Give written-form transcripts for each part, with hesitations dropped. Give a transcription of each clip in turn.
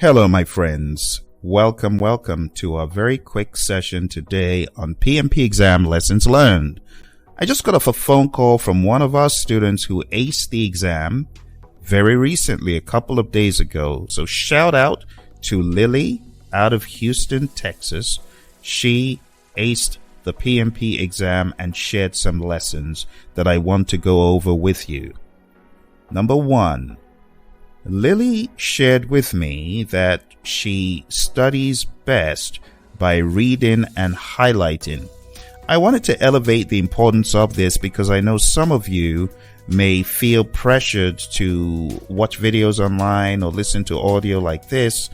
Hello, my friends. Welcome to a very quick session today on PMP exam lessons learned. I just got off a phone call from one of our students who aced the exam very recently, a couple of days ago. So shout out to Lili out of Houston, Texas. She aced the PMP exam and shared some lessons that I want to go over with you. Number one, Lili shared with me that she studies best by reading and highlighting. I wanted to elevate the importance of this because I know some of you may feel pressured to watch videos online or listen to audio like this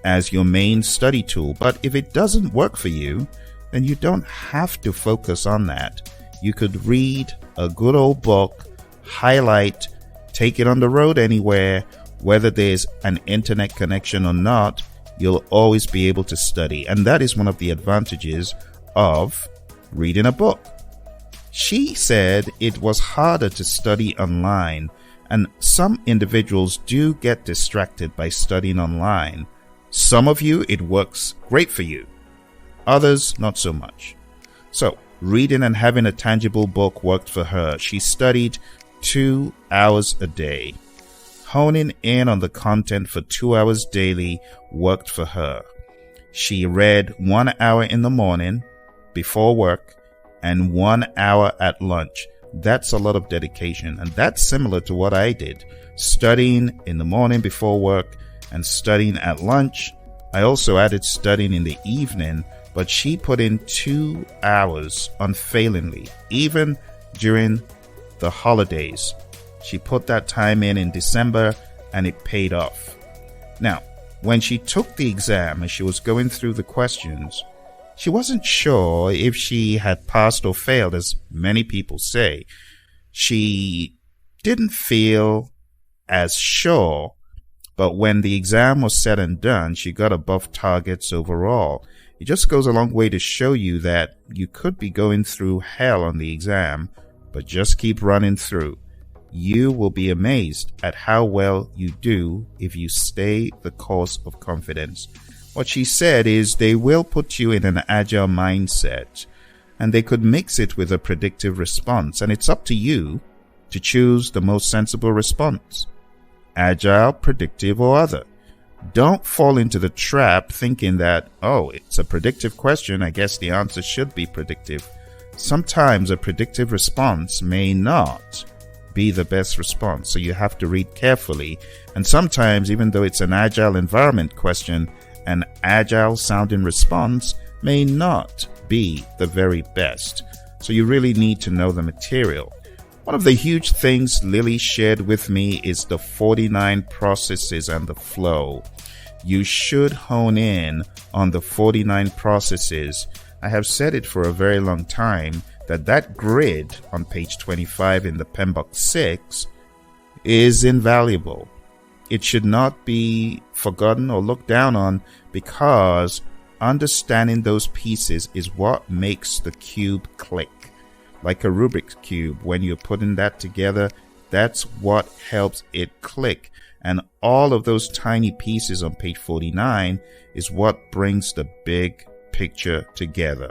as your main study tool. But if it doesn't work for you, then you don't have to focus on that. You could read a good old book, highlight, take it on the road anywhere. Whether there's an internet connection or not, you'll always be able to study. And that is one of the advantages of reading a book. She said it was harder to study online, and some individuals do get distracted by studying online. Some of you, it works great for you. Others, not so much. So, reading and having a tangible book worked for her. She studied 2 hours a day. Honing in on the content for 2 hours daily worked for her. She read 1 hour in the morning before work and 1 hour at lunch. That's a lot of dedication, and that's similar to what I did. Studying in the morning before work and studying at lunch. I also added studying in the evening, but she put in 2 hours unfailingly, even during the holidays. She put that time in December, and it paid off. Now, when she took the exam and she was going through the questions, she wasn't sure if she had passed or failed, as many people say. She didn't feel as sure, but when the exam was said and done, she got above targets overall. It just goes a long way to show you that you could be going through hell on the exam, but just keep running through. You will be amazed at how well you do if you stay the course of confidence. What she said is they will put you in an agile mindset, and they could mix it with a predictive response, and it's up to you to choose the most sensible response. Agile, predictive, or other. Don't fall into the trap thinking that, oh, it's a predictive question, I guess the answer should be predictive. Sometimes a predictive response may not be the best response, so you have to read carefully. And sometimes, even though it's an agile environment question, an agile sounding response may not be the very best. So you really need to know the material. One of the huge things Lili shared with me is the 49 processes and the flow. You should hone in on the 49 processes. I have said it for a very long time that grid on page 25 in the PMBOK 6 is invaluable. It should not be forgotten or looked down on, because understanding those pieces is what makes the cube click. Like a Rubik's Cube, when you're putting that together, that's what helps it click. And all of those tiny pieces on page 49 is what brings the big picture together.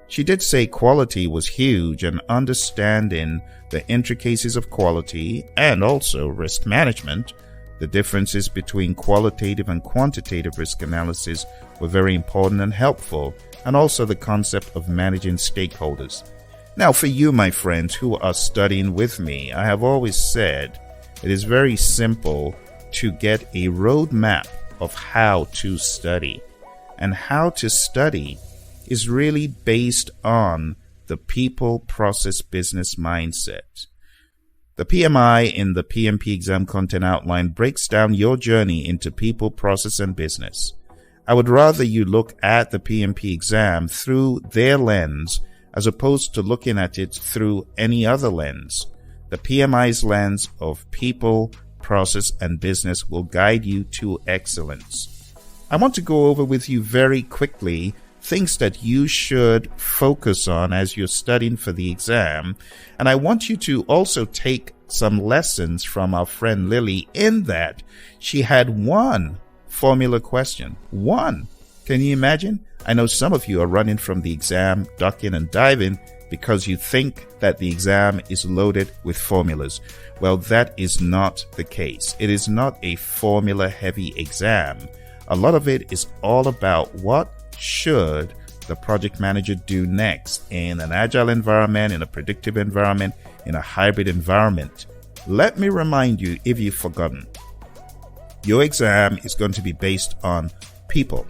She did say quality was huge, and understanding the intricacies of quality and also risk management, the differences between qualitative and quantitative risk analysis, were very important and helpful, and also the concept of managing stakeholders. Now, for you, my friends who are studying with me, I have always said it is very simple to get a roadmap of how to study. And how to study is really based on the people, process, business mindset. The PMI in the PMP exam content outline breaks down your journey into people, process, and business. I would rather you look at the PMP exam through their lens as opposed to looking at it through any other lens. The PMI's lens of people, process, and business will guide you to excellence. I want to go over with you very quickly things that you should focus on as you're studying for the exam. And I want you to also take some lessons from our friend Lili, in that she had one formula question. 1. Can you imagine? I know some of you are running from the exam, ducking and diving because you think that the exam is loaded with formulas. Well, that is not the case. It is not a formula-heavy exam. A lot of it is all about what should the project manager do next in an agile environment, in a predictive environment, in a hybrid environment. Let me remind you, if you've forgotten, your exam is going to be based on people,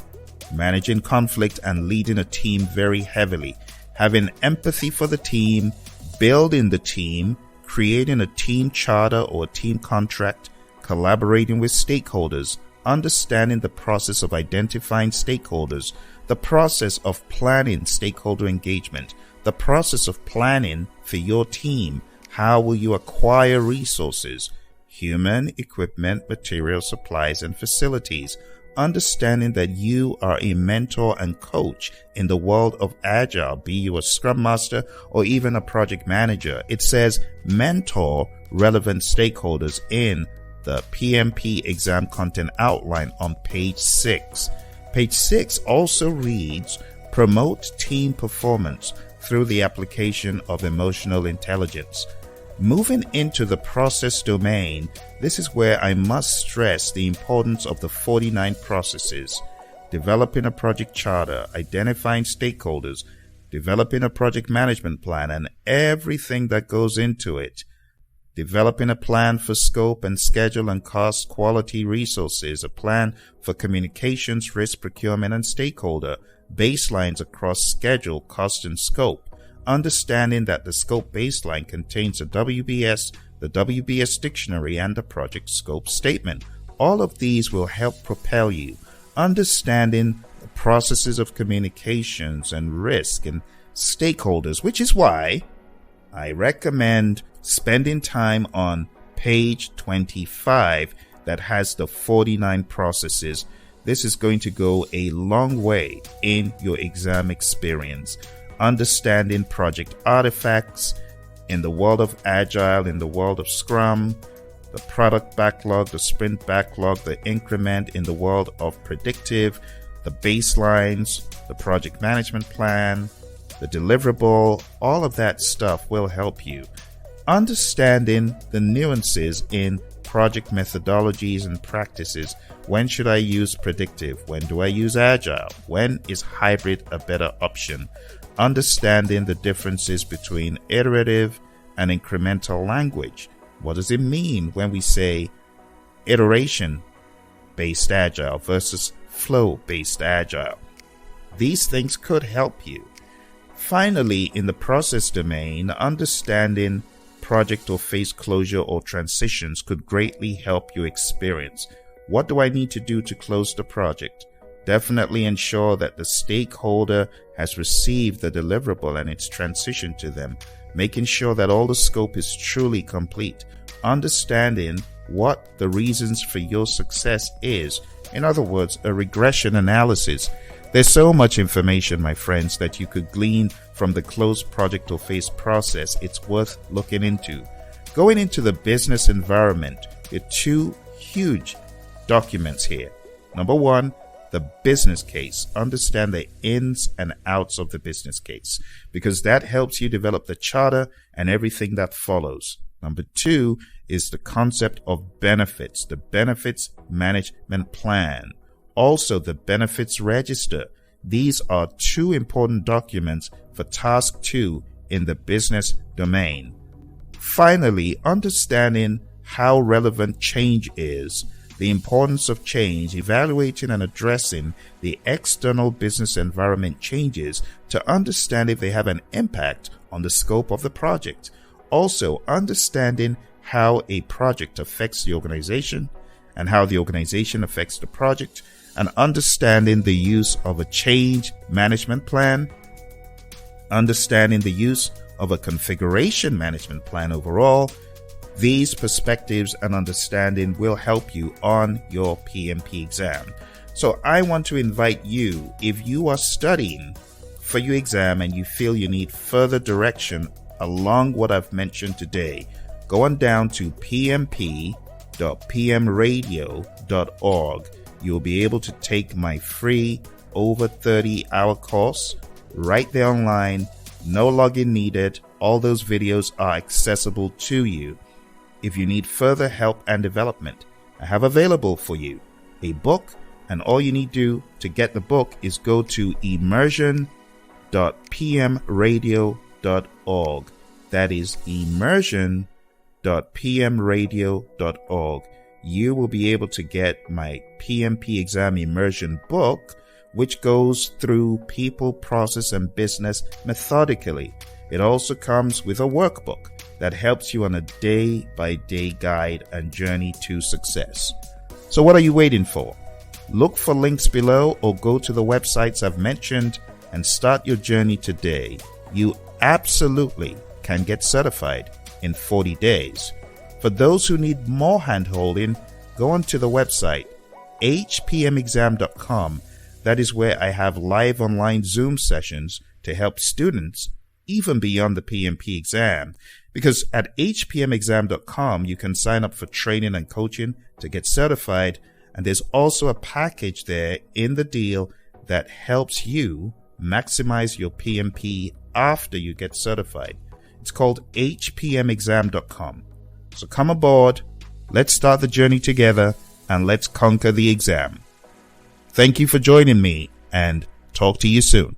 managing conflict and leading a team very heavily, having empathy for the team, building the team, creating a team charter or team contract, collaborating with stakeholders, understanding the process of identifying stakeholders, the process of planning stakeholder engagement, the process of planning for your team. How will you acquire resources? Human, equipment, material, supplies, and facilities. Understanding that you are a mentor and coach in the world of Agile, be you a Scrum Master or even a project manager. It says mentor relevant stakeholders in the PMP exam content outline on page 6. Page 6 also reads, promote team performance through the application of emotional intelligence. Moving into the process domain, this is where I must stress the importance of the 49 processes: developing a project charter, identifying stakeholders, developing a project management plan and everything that goes into it, developing a plan for scope and schedule and cost, quality, resources, a plan for communications, risk, procurement, and stakeholder, baselines across schedule, cost, and scope. Understanding that the scope baseline contains a WBS, the WBS dictionary, and the project scope statement. All of these will help propel you. Understanding the processes of communications and risk and stakeholders, which is why I recommend spending time on page 25 that has the 49 processes. This is going to go a long way in your exam experience. Understanding project artifacts in the world of Agile, in the world of Scrum, the product backlog, the sprint backlog, the increment in the world of predictive, the baselines, the project management plan, the deliverable, all of that stuff will help you. Understanding the nuances in project methodologies and practices. When should I use predictive? When do I use Agile? When is hybrid a better option? Understanding the differences between iterative and incremental language. What does it mean when we say iteration-based Agile versus flow-based Agile? These things could help you. Finally, in the process domain, understanding project or phase closure or transitions could greatly help your experience. What do I need to do to close the project? Definitely ensure that the stakeholder has received the deliverable and it's transitioned to them, making sure that all the scope is truly complete, understanding what the reasons for your success is. In other words, a regression analysis. There's so much information, my friends, that you could glean from the closed project or phase process. It's worth looking into. Going into the business environment, there are two huge documents here. Number one, the business case. Understand the ins and outs of the business case, because that helps you develop the charter and everything that follows. Number two is the concept of benefits, the benefits management plan. Also, the benefits register. These are two important documents for task 2 in the business domain. Finally, understanding how relevant change is, the importance of change, evaluating and addressing the external business environment changes to understand if they have an impact on the scope of the project. Also, understanding how a project affects the organization and how the organization affects the project, and understanding the use of a change management plan, understanding the use of a configuration management plan overall. These perspectives and understanding will help you on your PMP exam. So I want to invite you, if you are studying for your exam and you feel you need further direction along what I've mentioned today, go on down to pmp.pmradio.org. you'll be able to take my free over 30-hour course right there online. No login needed. All those videos are accessible to you. If you need further help and development, I have available for you a book, and all you need to get the book is go to immersion.pmradio.org. That is immersion.pmradio.org. You will be able to get my PMP exam immersion book, which goes through people, process, and business methodically. It also comes with a workbook that helps you on a day-by-day guide and journey to success. So what are you waiting for? Look for links below or go to the websites I've mentioned and start your journey today. You absolutely can get certified in 40 days. For those who need more hand-holding, go onto the website hpmexam.com. That is where I have live online Zoom sessions to help students even beyond the PMP exam. Because at hpmexam.com, you can sign up for training and coaching to get certified. And there's also a package there in the deal that helps you maximize your PMP after you get certified. It's called hpmexam.com. So come aboard, let's start the journey together, and let's conquer the exam. Thank you for joining me, and talk to you soon.